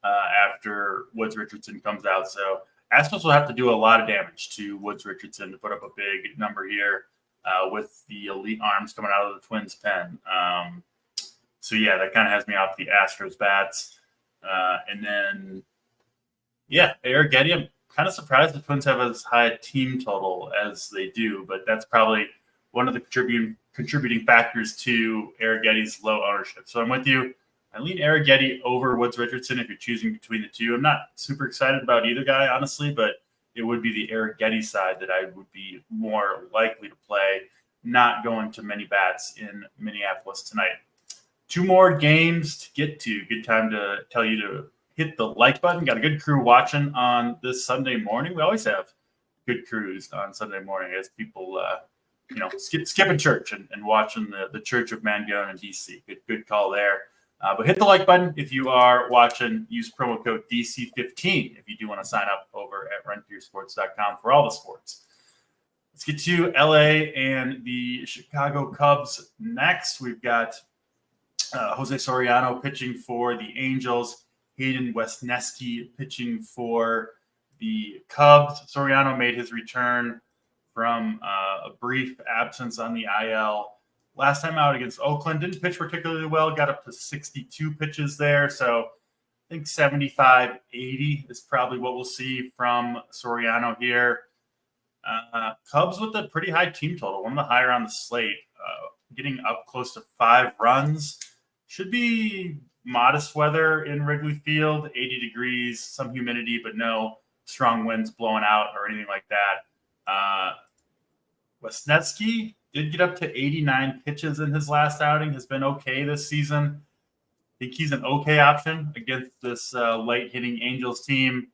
after Woods Richardson comes out. So Astros will have to do a lot of damage to Woods Richardson to put up a big number here with the elite arms coming out of the Twins' pen. So, yeah, that kind of has me off the Astros bats. And then, yeah, Arrigetti, I'm kind of surprised the Twins have as high a team total as they do, but that's probably one of the contributing factors to Arrigetti's low ownership. So I'm with you. I lean Arrigetti over Woods Richardson if you're choosing between the two. I'm not super excited about either guy, honestly, but it would be the Arrigetti side that I would be more likely to play, not going to many bats in Minneapolis tonight. 2 more games to get to. Good time to tell you to hit the like button. Got a good crew watching on this Sunday morning. We always have good crews on Sunday morning as people, skipping church and watching the Church of Mangone in DC. Good call there. But hit the like button if you are watching. Use promo code DC15 if you do want to sign up over at runpuresports.com for all the sports. Let's get to LA and the Chicago Cubs next. We've got Jose Soriano pitching for the Angels. Hayden Wesneski pitching for the Cubs. Soriano made his return from a brief absence on the IL last time out against Oakland. Didn't pitch particularly well, got up to 62 pitches there. So I think 75, 80 is probably what we'll see from Soriano here. Cubs with a pretty high team total, one of the higher on the slate, getting up close to 5 runs. Should be modest weather in Wrigley Field, 80 degrees, some humidity, but no strong winds blowing out or anything like that. Wesneski did get up to 89 pitches in his last outing, has been okay this season. I think he's an okay option against this late-hitting Angels team.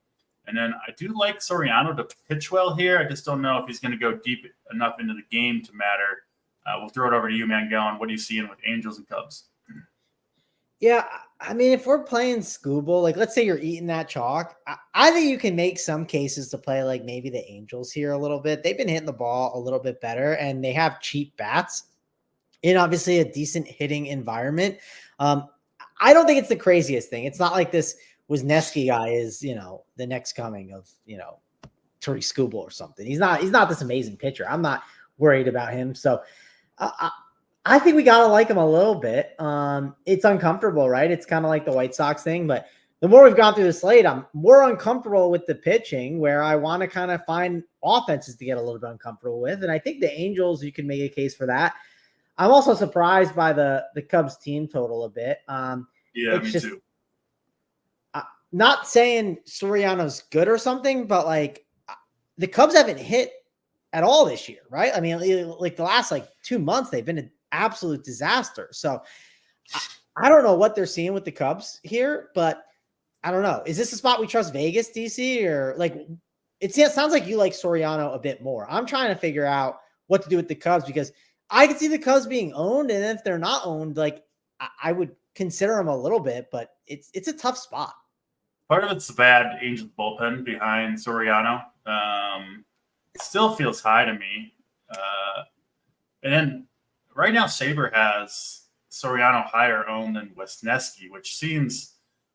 And then I do like Soriano to pitch well here. I just don't know if he's going to go deep enough into the game to matter. We'll throw it over to you, Mangone. What are you seeing with Angels and Cubs? Yeah, I mean, if we're playing Scooble, like let's say you're eating that chalk, I think you can make some cases to play like maybe the Angels here a little bit. They've been hitting the ball a little bit better, and they have cheap bats in obviously a decent hitting environment. I don't think it's the craziest thing. It's not like this Wesneski guy is, the next coming of, Tariq Scooble or something. He's not this amazing pitcher. I'm not worried about him. So I think we got to like him a little bit. It's uncomfortable, right? It's kind of like the White Sox thing, but the more we've gone through the slate, I'm more uncomfortable with the pitching where I want to kind of find offenses to get a little bit uncomfortable with. And I think the Angels, you can make a case for that. I'm also surprised by the Cubs team total a bit. Yeah, me too. Not saying Soriano's good or something, but like the Cubs haven't hit at all this year, right? I mean, like the last 2 months, they've been an absolute disaster. So I don't know what they're seeing with the Cubs here, but I don't know. Is this a spot we trust Vegas, DC, or like it sounds like you like Soriano a bit more. I'm trying to figure out what to do with the Cubs because I can see the Cubs being owned, and if they're not owned, like I would consider them a little bit, but it's a tough spot. Part of it's the bad Angels bullpen behind Soriano. It still feels high to me. And then right now, Saber has Soriano higher owned than Wesneski, which seems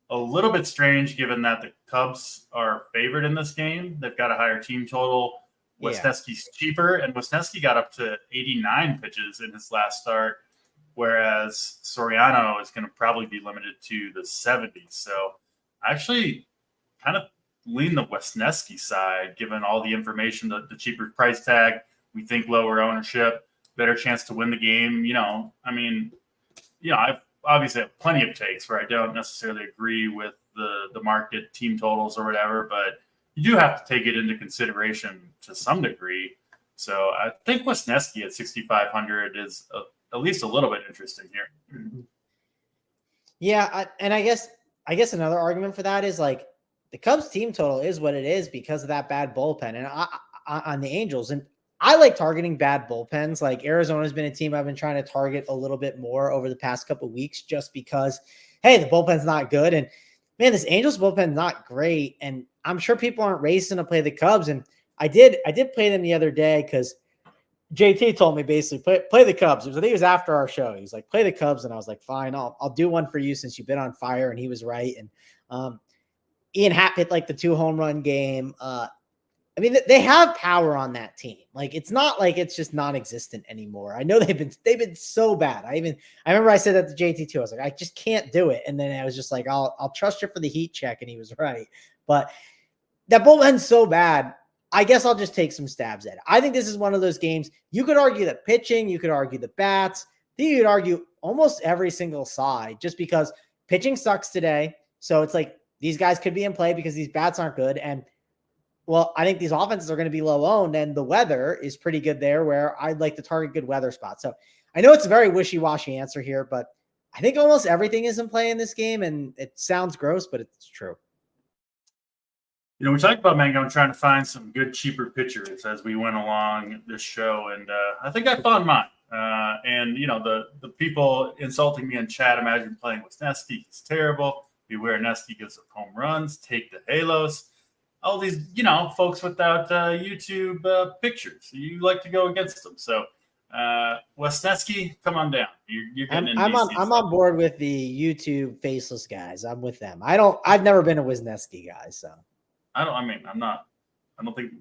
a little bit strange given that the Cubs are favored in this game. They've got a higher team total. Wesneski's cheaper, and Wesneski got up to 89 pitches in his last start, whereas Soriano is going to probably be limited to the 70s. So I actually kind of lean the Wesneski side, given all the information, the cheaper price tag. We think lower ownership, better chance to win the game. I've obviously have plenty of takes where I don't necessarily agree with the market team totals or whatever, but you do have to take it into consideration to some degree. So I think Wesneski at 6,500 is at least a little bit interesting here. Yeah, and I guess another argument for that is like the Cubs team total is what it is because of that bad bullpen and on the Angels. And I like targeting bad bullpens. Like Arizona's been a team I've been trying to target a little bit more over the past couple of weeks just because, hey, the bullpen's not good. And man, this Angels bullpen not great. And I'm sure people aren't racing to play the Cubs. And I did play them the other day because JT told me basically play the Cubs. I think it was after our show. He's like, play the Cubs. And I was like, fine, I'll do one for you since you've been on fire. And he was right. And Ian Happ hit like the 2 home run game. I mean, they have power on that team. Like, it's not like it's just non-existent anymore. I know they've been so bad. I remember I said that to JT too. I was like, I just can't do it. And then I was just like, I'll trust you for the heat check. And he was right. But that bullpen's so bad. I guess I'll just take some stabs at it. I think this is one of those games. You could argue the pitching, you could argue the bats. I think you could argue almost every single side just because pitching sucks today. So it's like these guys could be in play because these bats aren't good. And well, I think these offenses are going to be low owned and the weather is pretty good there where I'd like to target good weather spots. So I know it's a very wishy-washy answer here, but I think almost everything is in play in this game. And it sounds gross, but it's true. We talked about Mango trying to find some good, cheaper pitchers as we went along this show, and I think I found mine. The people insulting me in chat imagine playing with Wesneski. He's terrible. Beware Nesky gives up home runs. Take the Halos. All these, folks without YouTube pictures. You like to go against them. So, Wesneski, come on down. You're getting in. I'm on board with the YouTube faceless guys. I'm with them. I've never been a Wesneski guy, so. I don't think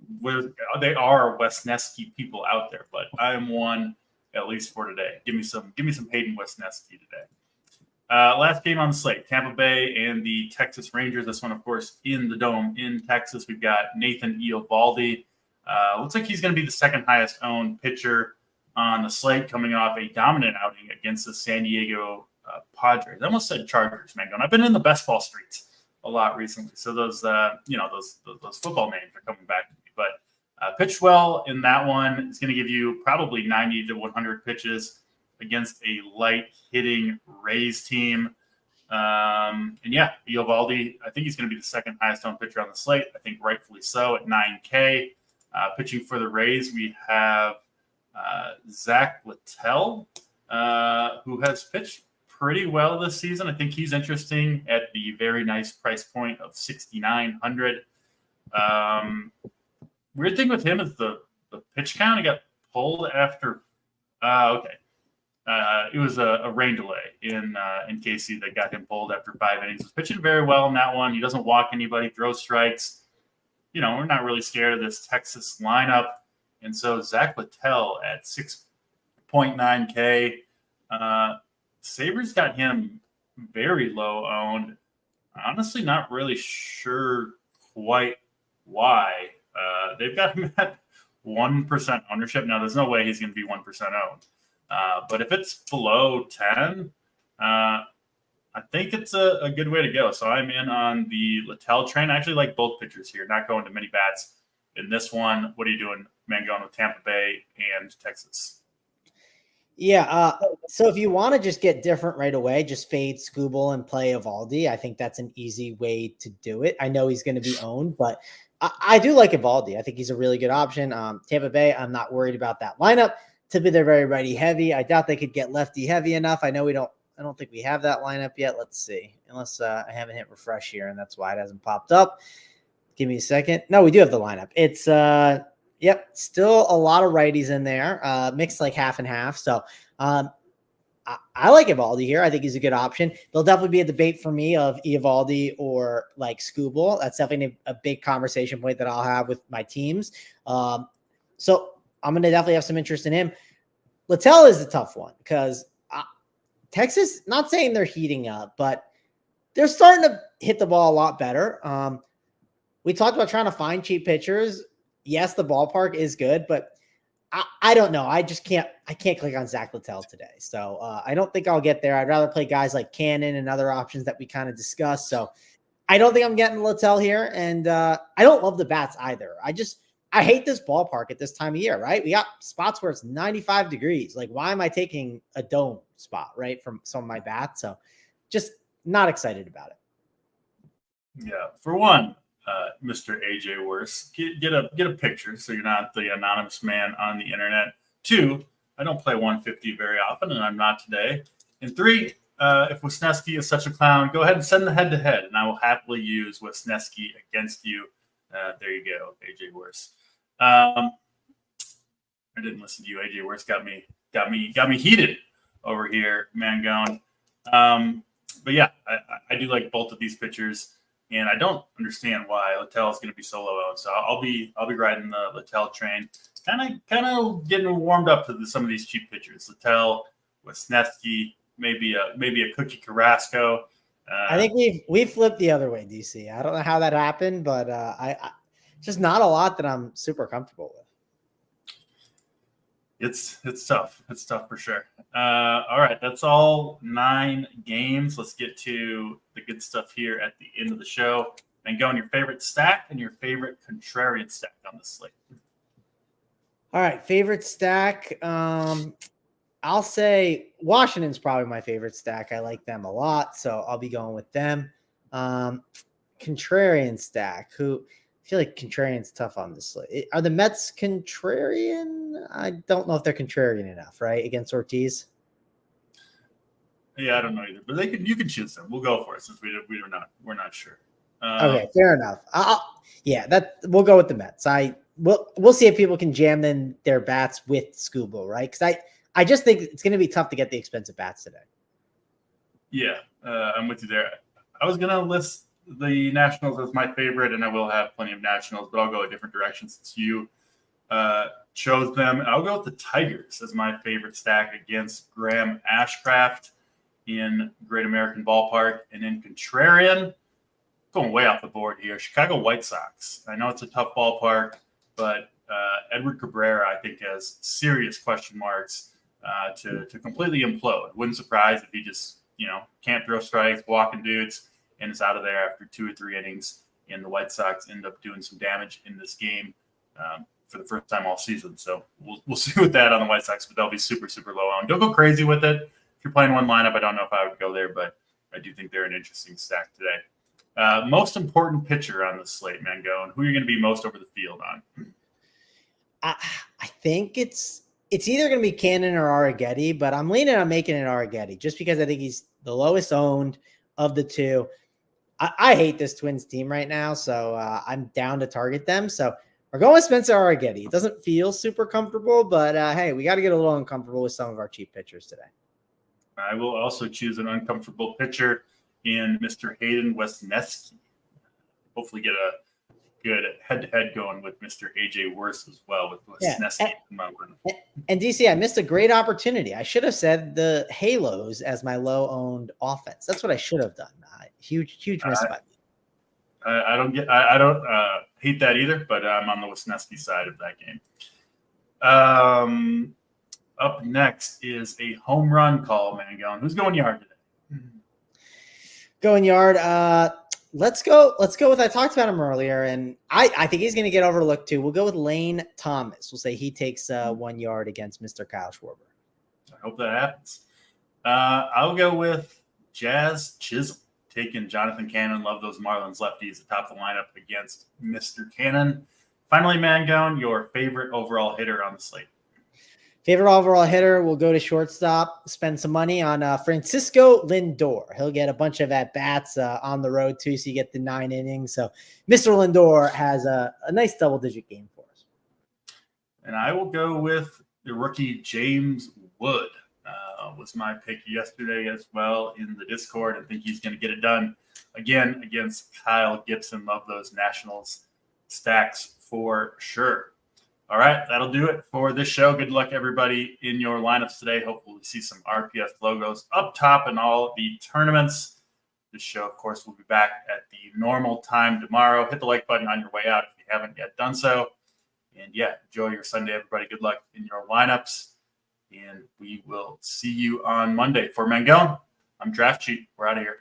they are Wesneski people out there, but I am one at least for today. Give me some Hayden Wesneski today. Last game on the slate, Tampa Bay and the Texas Rangers. This one, of course, in the Dome in Texas. We've got Nathan Eovaldi. Looks like he's going to be the second highest owned pitcher on the slate, coming off a dominant outing against the San Diego Padres. I almost said Chargers, man. I've been in the best ball streets a lot recently, so those football names are coming back to me. But pitched well in that one. It's going to give you probably 90 to 100 pitches against a light hitting Rays team. Eovaldi, I think he's going to be the second highest owned pitcher on the slate. I think rightfully so at 9K. Pitching for the Rays, we have Zach Littell, who has pitched pretty well this season. I think he's interesting at the very nice price point of 6,900. Weird thing with him is the pitch count. He got pulled after. Okay. It was a rain delay in KC that got him pulled after 5 innings. He's pitching very well in that one. He doesn't walk anybody, throws strikes. We're not really scared of this Texas lineup. And so Zach Littell at 6.9K. Sabres got him very low owned. Honestly, not really sure quite why. They've got him at 1% ownership. Now, there's no way he's going to be 1% owned. But if it's below 10, I think it's a good way to go. So I'm in on the Littell train. I actually like both pitchers here, not going to many bats in this one. What are you doing, man, going with Tampa Bay and Texas? Yeah. So if you want to just get different right away, just fade Scooble and play Evaldi. I think that's an easy way to do it. I know he's going to be owned, but I do like Evaldi. I think he's a really good option. Tampa Bay, I'm not worried about that lineup. Typically, they're very righty heavy. I doubt they could get lefty heavy enough. I don't think we have that lineup yet. Let's see. Unless I haven't hit refresh here, and that's why it hasn't popped up. Give me a second. No, we do have the lineup. It's yep, still a lot of righties in there, mixed like half and half. So I like Evaldi here. I think he's a good option. There'll definitely be a debate for me of Evaldi or like Scooble. That's definitely a big conversation point that I'll have with my teams. So I'm going to definitely have some interest in him. Littell is a tough one because Texas, not saying they're heating up, but they're starting to hit the ball a lot better. We talked about trying to find cheap pitchers. Yes, the ballpark is good, but I don't know. I can't click on Zach Littell today. So I don't think I'll get there. I'd rather play guys like Cannon and other options that we kind of discussed. So I don't think I'm getting Littell here. And I don't love the bats either. I hate this ballpark at this time of year, right? We got spots where it's 95 degrees. Like, why am I taking a dome spot, right, from some of my bats? So just not excited about it. Yeah. For one, Mr. AJ Worse, get a picture so you're not the anonymous man on the internet. 2, I don't play 150 very often, and I'm not today. And 3, if Wisniewski is such a clown, go ahead and send the head-to-head, and I will happily use Wisniewski against you. There you go, AJ Worse. I didn't listen to you. AJ Worse got me heated over here, Mangone. But yeah, I do like both of these pitchers. And I don't understand why Littell is going to be so low owned. So I'll be riding the Littell train, kind of getting warmed up to some of these cheap pitchers. Littell, Wisniewski, maybe a Cookie Carrasco. I think we've flipped the other way, DC. I don't know how that happened, but I just not a lot that I'm super comfortable with. It's tough. It's tough for sure. All right, that's all 9 games. Let's get to the good stuff here at the end of the show. And go on your favorite stack and your favorite contrarian stack on the slate. All right, favorite stack. I'll say Washington's probably my favorite stack. I like them a lot, so I'll be going with them. Contrarian stack. I feel like contrarian's tough on this slate. Are the Mets contrarian? I don't know if they're contrarian enough, right? Against Ortiz. Yeah, I don't know either, but you can choose them. We'll go for it since we're not sure. Okay, fair enough. We'll go with the Mets. We'll see if people can jam in their bats with Scooble, right? Because I just think it's going to be tough to get the expensive bats today. Yeah, I'm with you there. I was going to list the Nationals as my favorite, and I will have plenty of Nationals, but I'll go a different direction since you chose them. I'll go with the Tigers as my favorite stack against Graham Ashcraft in Great American Ballpark. And in contrarian, going way off the board here, Chicago White Sox. I know it's a tough ballpark, but Edward Cabrera, I think, has serious question marks to completely implode. Wouldn't surprise if he just, can't throw strikes, walking dudes, and is out of there after 2 or 3 innings. And the White Sox end up doing some damage in this game for the first time all season. So we'll see with that on the White Sox, but they'll be super, super low on. Don't go crazy with it. If you're playing one lineup, I don't know if I would go there, but I do think they're an interesting stack today. Most important pitcher on the slate, Mangone. Who are you going to be most over the field on? I think it's either going to be Cannon or Arrighetti, but I'm leaning on making it Arrighetti just because I think he's the lowest owned of the two. I hate this Twins team right now, so I'm down to target them. So we're going with Spencer Arrighetti. It doesn't feel super comfortable, but hey, we got to get a little uncomfortable with some of our cheap pitchers today. I will also choose an uncomfortable pitcher in Mr. Hayden Wesneski. Hopefully get a good head-to-head going with Mr. AJ Worse as well with Wesneski. And DC, I missed a great opportunity. I should have said the Halos as my low-owned offense. That's what I should have done. Huge miss by me. I don't hate that either, but I'm on the Wesneski side of that game. Up next is a home run call, Mangone. Who's going yard today? Going yard. Let's go with, I talked about him earlier, and I think he's going to get overlooked too. We'll go with Lane Thomas. We'll say he takes 1 yard against Mr. Kyle Schwarber. Hope that happens. I'll go with Jazz Chisholm, taking Jonathan Cannon. Love those Marlins lefties atop the lineup against Mr. Cannon. Finally, Mangone, your favorite overall hitter on the slate. Favorite overall hitter will go to shortstop, spend some money on Francisco Lindor. He'll get a bunch of at-bats on the road, too, so you get the 9 innings. So Mr. Lindor has a nice double-digit game for us. And I will go with the rookie James Wood. Was my pick yesterday as well in the Discord. I think he's going to get it done again against Kyle Gibson. Love those Nationals stacks for sure. All right, that'll do it for this show. Good luck, everybody, in your lineups today. Hopefully, we see some RPS logos up top in all the tournaments. This show, of course, will be back at the normal time tomorrow. Hit the like button on your way out if you haven't yet done so. And, yeah, enjoy your Sunday, everybody. Good luck in your lineups. And we will see you on Monday. For Mangone, I'm Draft Cheat. We're out of here.